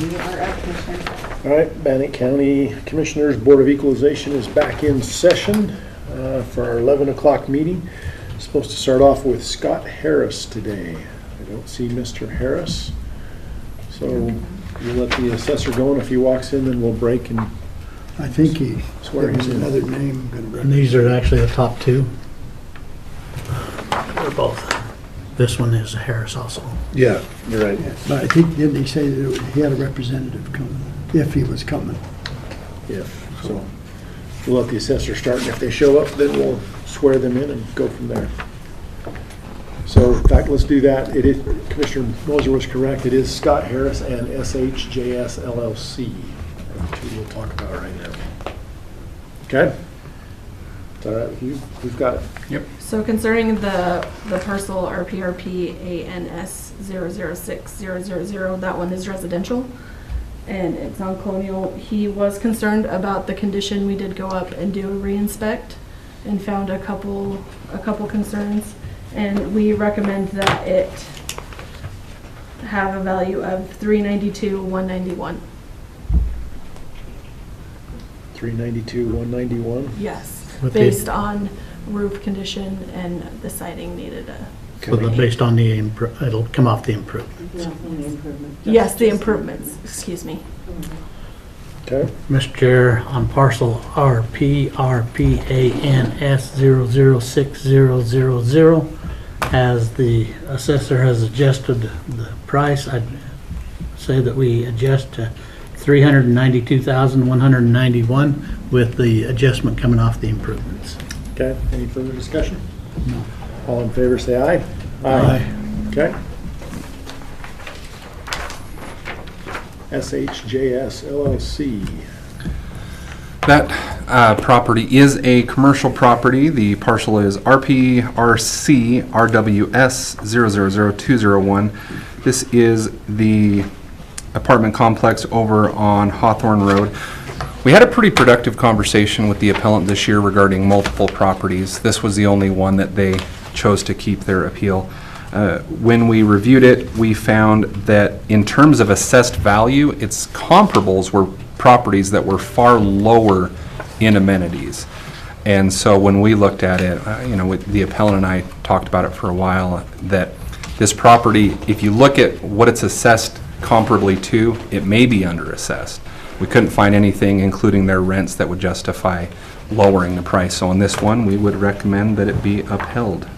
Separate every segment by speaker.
Speaker 1: You are up, Commissioner.
Speaker 2: All right, Bannock County Commissioners Board of Equalization is back in session for our 11 o'clock meeting. Supposed to start off with Scott Harris today. I don't see Mr. Harris. So we'll let the assessor go, and if he walks in, then we'll break and
Speaker 3: I think he
Speaker 2: swear he's in.
Speaker 3: another name.
Speaker 4: And these are actually the top two. They're both. This one is Harris also.
Speaker 2: Yeah, you're right.
Speaker 3: But I think, didn't he say that he had a representative coming, if he was coming?
Speaker 2: Yeah, so we'll let the assessor start, and if they show up, then we'll swear them in and go from there. So, in fact, let's do that. It is, Commissioner Moser was correct. It is Scott Harris and SHJS LLC. That's who we'll talk about right now. Okay? Is that all right with you? We've got it.
Speaker 5: Yep.
Speaker 6: So concerning the parcel RPRP ANS 006000, that one is residential and it's on Colonial. He was concerned about the condition. We did go up and do a re-inspect and found a couple concerns, and we recommend that it have a value of $392,191.
Speaker 2: 392,191.
Speaker 6: Yes,
Speaker 4: With
Speaker 6: based on roof condition and the siding needed a.
Speaker 4: So based on the, it'll come off the improvements.
Speaker 1: Yeah, and the improvement.
Speaker 6: Yes, the improvements, excuse me.
Speaker 2: Okay.
Speaker 4: Mr. Chair, on parcel RPRPANS006000, as the assessor has adjusted the price, I'd say that we adjust to $392,191 with the adjustment coming off the improvements.
Speaker 2: Okay, any further discussion? No. All in favor, say aye.
Speaker 3: Aye.
Speaker 2: Okay. SHJS LLC.
Speaker 5: That property is a commercial property. The parcel is RPRC-RWS-000201. This is the apartment complex over on Hawthorne Road. We had a pretty productive conversation with the appellant this year regarding multiple properties. This was the only one that they chose to keep their appeal. When we reviewed it, we found that in terms of assessed value, its comparables were properties that were far lower in amenities. And so when we looked at it, the appellant and I talked about it for a while, that this property, if you look at what it's assessed comparably to, it may be underassessed. We couldn't find anything, including their rents, that would justify lowering the price. So on this one, we would recommend that it be upheld.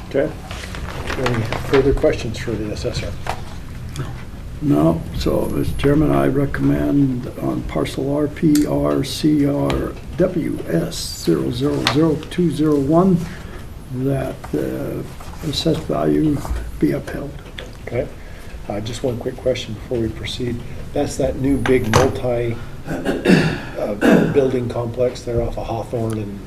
Speaker 2: Okay. Any further questions for the assessor?
Speaker 3: No, so, Mr. Chairman, I recommend on parcel RPRCRWS000201 that the assessed value be upheld.
Speaker 2: Okay. Just one quick question before we proceed. That's that new big multi-building complex there off of Hawthorne and...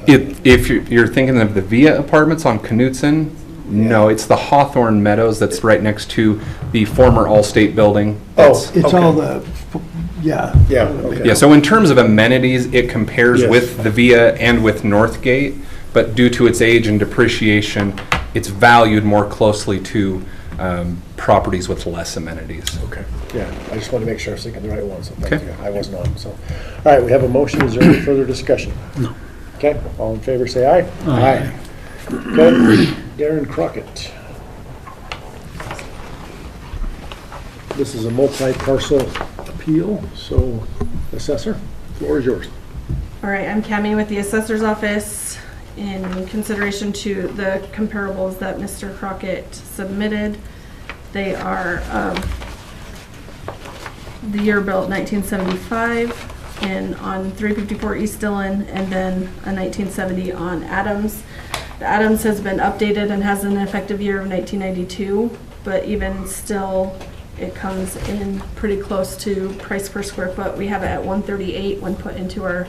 Speaker 5: If you're thinking of the Via Apartments on Knutson, no, it's the Hawthorne Meadows that's right next to the former Allstate building.
Speaker 3: It's
Speaker 2: okay.
Speaker 3: all the, yeah.
Speaker 2: Yeah, okay.
Speaker 5: Yeah, so in terms of amenities, it compares
Speaker 2: Yes.
Speaker 5: with the Via and with Northgate, but due to its age and depreciation, it's valued more closely to properties with less amenities.
Speaker 2: Okay, yeah, I just wanted to make sure I was thinking the right one, so thank
Speaker 5: Okay.
Speaker 2: you. I wasn't on, so. All right, we have a motion. Is there any further discussion?
Speaker 4: No.
Speaker 2: Okay, all in favor, say aye.
Speaker 4: Aye.
Speaker 2: Okay, Darren Crockett. This is a multi-parcel appeal, so assessor, floor is yours.
Speaker 6: All right, I'm Cammie with the Assessor's Office. In consideration to the comparables that Mr. Crockett submitted, they are the year built 1975 and on 354 East Dillon, and then a 1970 on Adams. The Adams has been updated and has an effective year of 1992, but even still, it comes in pretty close to price per square foot. We have it at $138 when put into our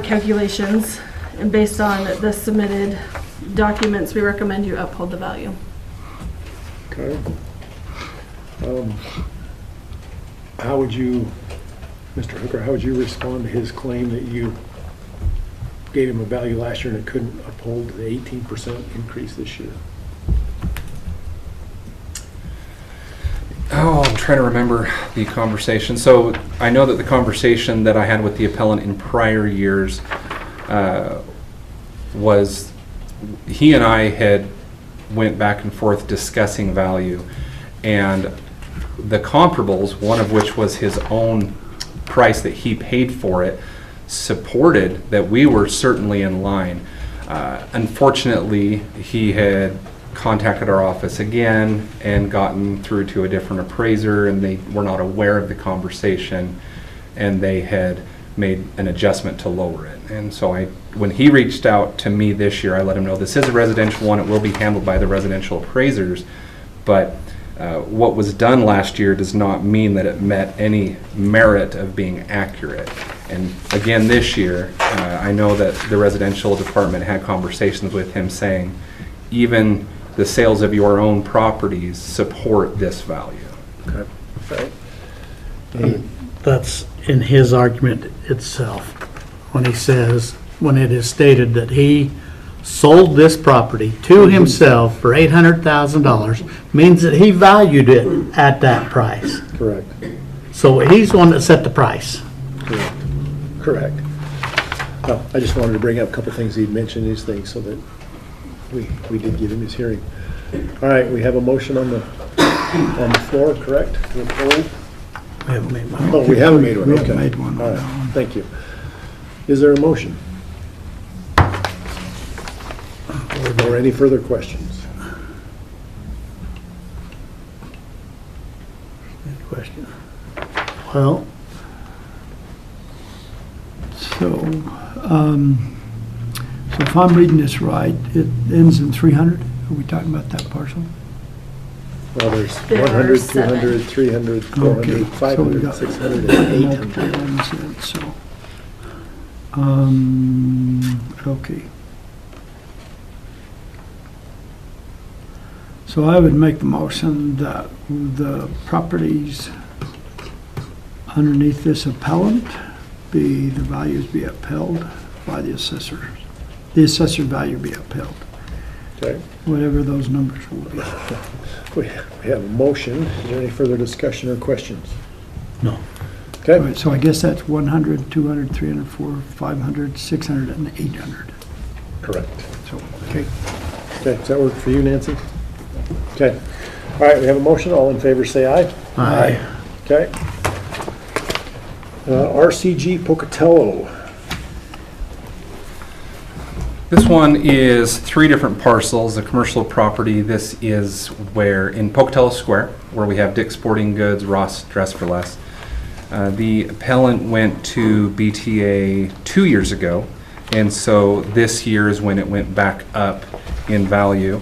Speaker 6: calculations, and based on the submitted documents, we recommend you uphold the value.
Speaker 2: Okay. How would you, Mr. Hooker, how would you respond to his claim that you gave him a value last year and it couldn't uphold the 18% increase this year?
Speaker 5: Oh, I'm trying to remember the conversation. So I know that the conversation that I had with the appellant in prior years was he and I had went back and forth discussing value, and the comparables, one of which was his own price that he paid for it, supported that we were certainly in line. Unfortunately, he had contacted our office again and gotten through to a different appraiser, and they were not aware of the conversation, and they had made an adjustment to lower it. And so when he reached out to me this year, I let him know this is a residential one, it will be handled by the residential appraisers, but what was done last year does not mean that it met any merit of being accurate. And again, this year, I know that the residential department had conversations with him saying, even the sales of your own properties support this value.
Speaker 2: Okay. Right.
Speaker 4: That's in his argument itself, when he says, when it is stated that he sold this property to himself for $800,000, means that he valued it at that price.
Speaker 2: Correct.
Speaker 4: So he's the one that set the price.
Speaker 2: Correct. Correct. Well, I just wanted to bring up a couple things he'd mentioned, these things, so that we did give him his hearing. All right, we have a motion on the floor, correct? To approve?
Speaker 4: We haven't made one.
Speaker 2: Oh, we haven't made one,
Speaker 3: We
Speaker 2: okay.
Speaker 3: haven't made one on
Speaker 2: All
Speaker 3: that
Speaker 2: right,
Speaker 3: one.
Speaker 2: thank you. Is there a motion? Or any further questions?
Speaker 4: Good question. Well,
Speaker 3: So if I'm reading this right, it ends in 300? Are we talking about that parcel?
Speaker 2: Well, there's
Speaker 6: There are
Speaker 2: 100,
Speaker 6: seven.
Speaker 2: 200, 300, 400,
Speaker 3: Okay, so we
Speaker 2: 500,
Speaker 3: got
Speaker 2: 600, and
Speaker 3: multiple
Speaker 2: 800.
Speaker 3: ones in, so, okay. So I would make the motion that the properties underneath this appellant the values be upheld by the assessor. The assessor value be upheld,
Speaker 2: Okay,
Speaker 3: whatever those numbers will be.
Speaker 2: we have a motion. Is there any further discussion or questions?
Speaker 4: no.
Speaker 3: All
Speaker 2: Okay,
Speaker 3: right, so I guess that's 100, 200, 300, 400, 500, 600, and 800.
Speaker 2: correct.
Speaker 3: So, okay.
Speaker 2: Okay, does that work for you, Nancy? Okay. All right, we have a motion. All in favor, say aye.
Speaker 4: Aye.
Speaker 2: Okay. RCG Pocatello.
Speaker 5: This one is 3 different parcels, a commercial property. This is where, in Pocatello Square, where we have Dick's Sporting Goods, Ross Dress for Less. The appellant went to BTA 2 years ago, and so this year is when it went back up in value.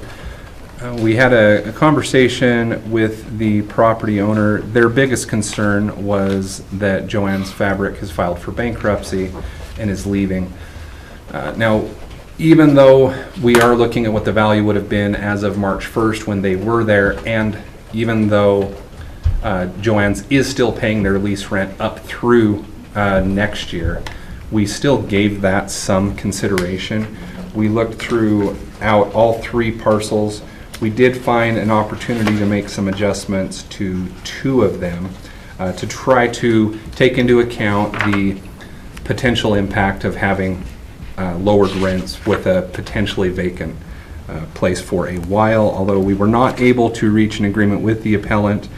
Speaker 5: We had a conversation with the property owner. Their biggest concern was that Joanne's Fabric has filed for bankruptcy and is leaving. Now, even though we are looking at what the value would have been as of March 1st when they were there, and even though Joanne's is still paying their lease rent up through next year, we still gave that some consideration. We looked throughout all 3 parcels. We did find an opportunity to make some adjustments to 2 of them to try to take into account the potential impact of having lowered rents with a potentially vacant place for a while. Although we were not able to reach an agreement with the appellant,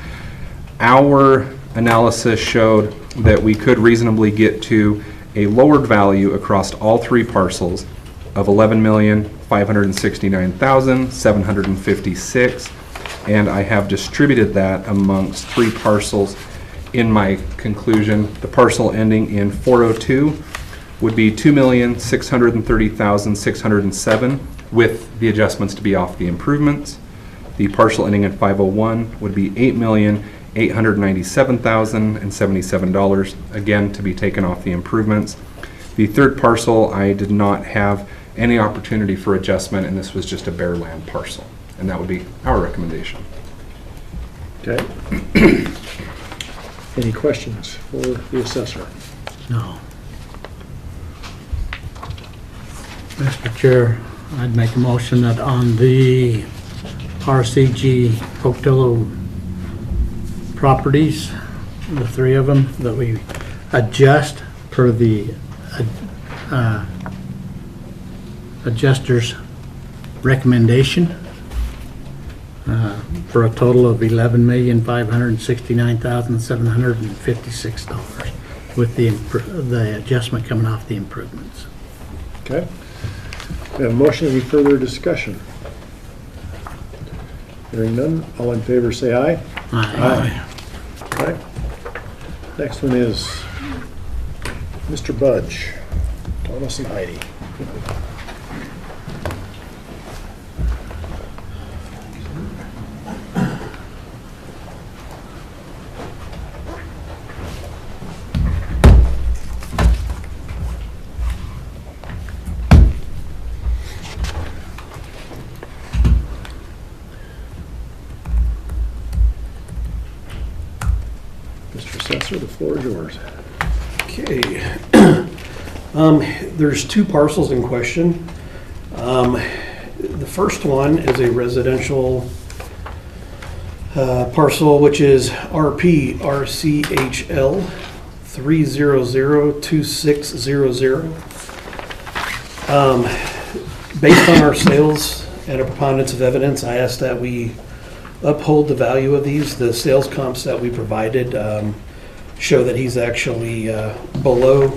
Speaker 5: our analysis showed that we could reasonably get to a lowered value across all 3 parcels of $11,569,756, and I have distributed that amongst 3 parcels in my conclusion. The parcel ending in 402 would be $2,630,607 with the adjustments to be off the improvements. The parcel ending in 501 would be $8,897,077, again to be taken off the improvements. The 3rd parcel, I did not have any opportunity for adjustment, and this was just a bare land parcel, and that would be our recommendation.
Speaker 2: Okay. Any questions for the assessor?
Speaker 4: No. Mr. Chair, I'd make a motion that on the RCG Pocatello properties, the three of them, that we adjust per the adjuster's recommendation for a total of $11,569,756 with the adjustment coming off the improvements.
Speaker 2: Okay. We have a motion. Any further discussion? Hearing none, all in favor say aye.
Speaker 4: Aye.
Speaker 2: Okay. Next one is Mr. Budge, Thomas and Heidi. Mr. Assessor, the floor is yours.
Speaker 7: Okay. There's two parcels in question. The first one is a residential parcel, which is RP RCHL 3002600. Based on our sales and a preponderance of evidence, I asked that we uphold the value of these. The sales comps that we provided show that he's actually below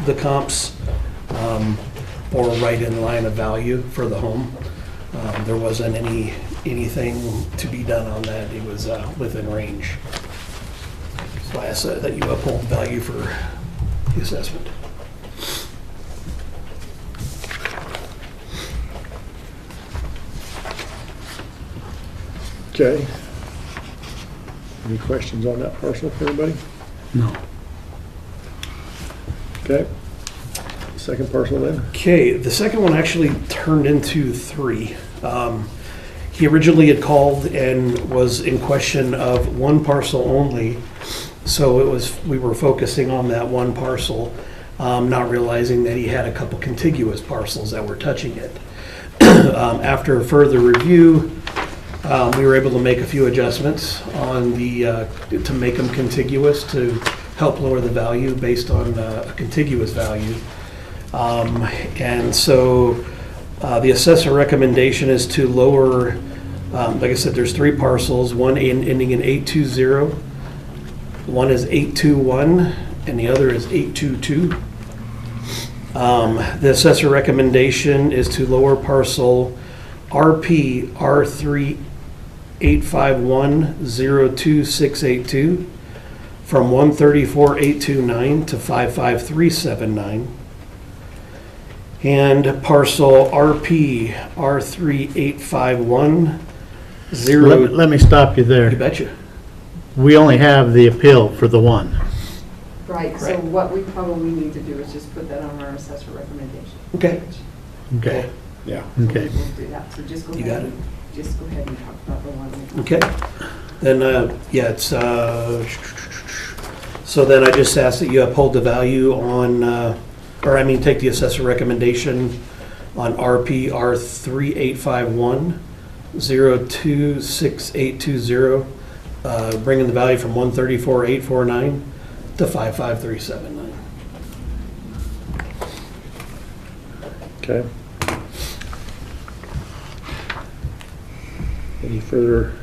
Speaker 7: the comps or right in line of value for the home. There wasn't anything to be done on that. It was within range. So I ask that you uphold the value for the assessment.
Speaker 2: Okay. Any questions on that parcel for anybody?
Speaker 4: No.
Speaker 2: Okay. Second parcel then?
Speaker 7: Okay, the second one actually turned into three. He originally had called and was in question of one parcel only, so we were focusing on that one parcel, not realizing that he had a couple contiguous parcels that were touching it. After further review, we were able to make a few adjustments on to make them contiguous to help lower the value based on a contiguous value. And so the assessor recommendation is to lower, like I said, there's three parcels, one ending in 820, one is 821, and the other is 822. The assessor recommendation is to lower parcel RP R385102682 from 134,829 to 55379. And parcel RP R38510.
Speaker 4: Let me stop you
Speaker 7: You
Speaker 4: there.
Speaker 7: betcha.
Speaker 4: We only have the appeal for the one.
Speaker 1: Right, so
Speaker 7: Correct.
Speaker 1: what we probably need to do is just put that on our assessor recommendation.
Speaker 7: Okay.
Speaker 4: Okay,
Speaker 2: Yeah.
Speaker 4: okay.
Speaker 1: We'll do that, so just go
Speaker 7: You
Speaker 1: ahead.
Speaker 7: got it.
Speaker 1: Just go ahead and talk about the one.
Speaker 7: Okay. Then, yeah, it's, so then I just ask that you uphold the value on, take the assessor recommendation on RP R385102680, bringing the value from 134,849 to 55379.
Speaker 2: Okay. Any further?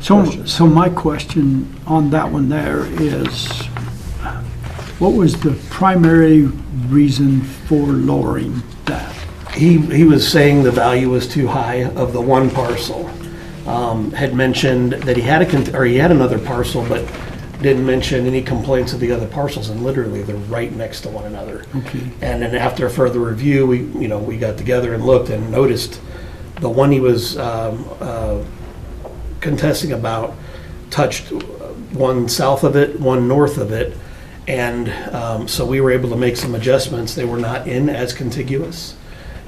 Speaker 2: Questions?
Speaker 3: So my question on that one there is, what was the primary reason for lowering that?
Speaker 7: He was saying the value was too high of the one parcel. Had mentioned that he had another parcel, but didn't mention any complaints of the other parcels, and literally they're right next to one another.
Speaker 3: Okay.
Speaker 7: And then after further review, we got together and looked and noticed the one he was contesting about touched one south of it, one north of it, and so we were able to make some adjustments. They were not in as contiguous,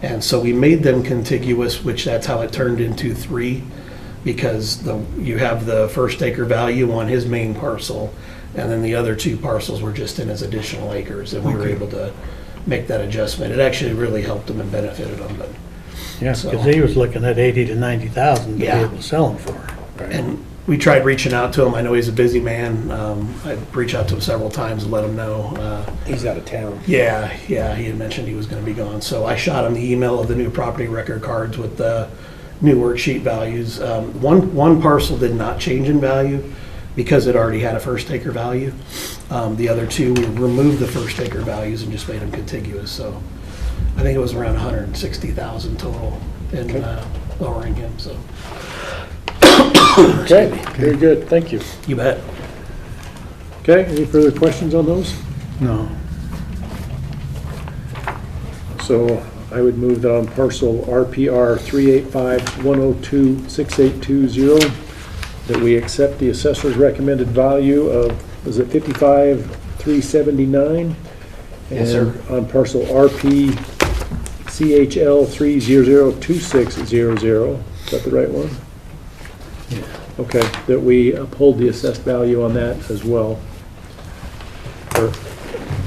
Speaker 7: and so we made them contiguous, which that's how it turned into three, because you have the first acre value on his main parcel, and then the other two parcels were just in as additional acres, and we were able to make that adjustment. It actually really helped them and benefited them, but
Speaker 4: Yeah,
Speaker 7: So-
Speaker 4: because he was looking at 80 to 90,000 to be
Speaker 7: Yeah.
Speaker 4: able to sell them for.
Speaker 7: and we tried reaching out to him. I know he's a busy man. I'd reach out to him several times and let him know.
Speaker 2: He's out of town.
Speaker 7: Yeah, he had mentioned he was gonna be gone. So I shot him the email of the new property record cards with the new worksheet values. One parcel did not change in value because it already had a first acre value. The other two, we removed the first acre values and just made them contiguous. So I think it was around 160,000 total in lowering him, so.
Speaker 2: Okay, very good, thank you.
Speaker 7: You bet.
Speaker 2: Okay, any further questions on those?
Speaker 4: No.
Speaker 2: So I would move that on parcel RPR 385-102-6820, that we accept the assessor's recommended value of, is it 55,379?
Speaker 7: Yes, sir.
Speaker 2: And on parcel RP CHL 3002600, is that the right one?
Speaker 4: Yeah.
Speaker 2: Okay, that we uphold the assessed value on that as well. Or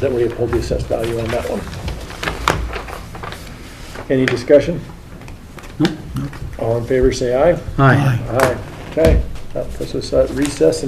Speaker 2: that we uphold the assessed value on that one. Any discussion? All in favor, say aye.
Speaker 4: Aye.
Speaker 2: Aye. Okay, that puts us at recess.